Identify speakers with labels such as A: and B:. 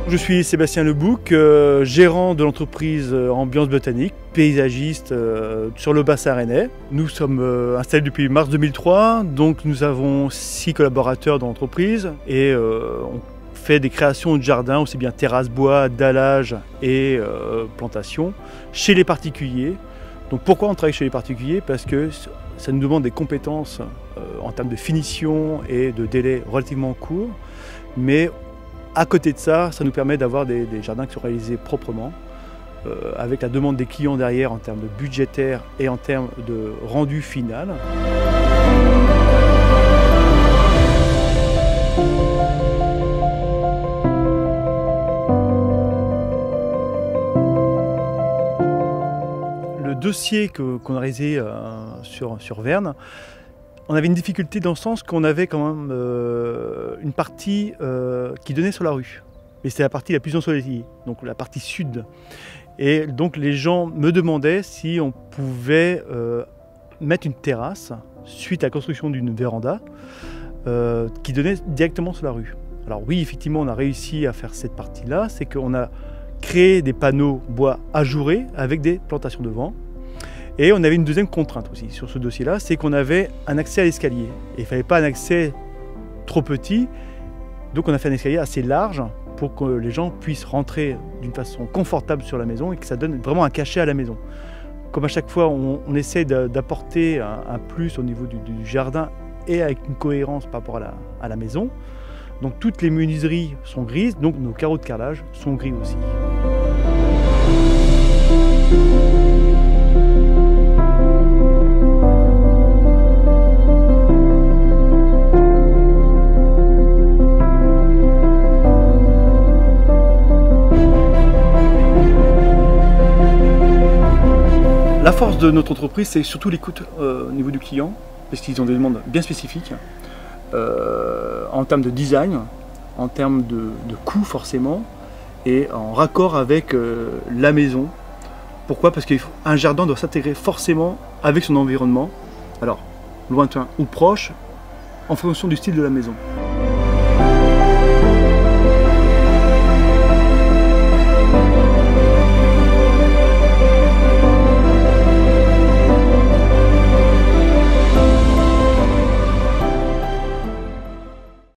A: Je suis Sébastien Lebouc, gérant de l'entreprise Ambiance Botanique, paysagiste sur le bassin rennais. Nous sommes installés depuis mars 2003, donc nous avons 6 collaborateurs dans l'entreprise et on fait des créations de jardins, aussi bien terrasses bois, dallage et plantations, chez les particuliers. Donc pourquoi on travaille chez les particuliers? Parce que ça nous demande des compétences en termes de finition et de délai relativement courts, mais à côté de ça, ça nous permet d'avoir des jardins qui sont réalisés proprement, avec la demande des clients derrière en termes de budgétaire et en termes de rendu final. Le dossier qu'on a réalisé sur Verne, on avait une difficulté dans le sens qu'on avait quand même une partie qui donnait sur la rue. Mais c'était la partie la plus ensoleillée, donc la partie sud. Et donc les gens me demandaient si on pouvait mettre une terrasse suite à la construction d'une véranda qui donnait directement sur la rue. Alors oui, effectivement, on a réussi à faire cette partie-là, c'est qu'on a créé des panneaux bois ajourés avec des plantations de vent. Et on avait une deuxième contrainte aussi sur ce dossier-là, c'est qu'on avait un accès à l'escalier. Et il ne fallait pas un accès trop petit, donc on a fait un escalier assez large pour que les gens puissent rentrer d'une façon confortable sur la maison et que ça donne vraiment un cachet à la maison. Comme à chaque fois, on essaie d'apporter un plus au niveau du jardin et avec une cohérence par rapport à la maison. Donc toutes les menuiseries sont grises, donc nos carreaux de carrelage sont gris aussi. La force de notre entreprise, c'est surtout l'écoute au niveau du client, parce qu'ils ont des demandes bien spécifiques, en termes de design, en termes de coût forcément, et en raccord avec la maison. Pourquoi? Parce qu'un jardin doit s'intégrer forcément avec son environnement, alors lointain ou proche, en fonction du style de la maison.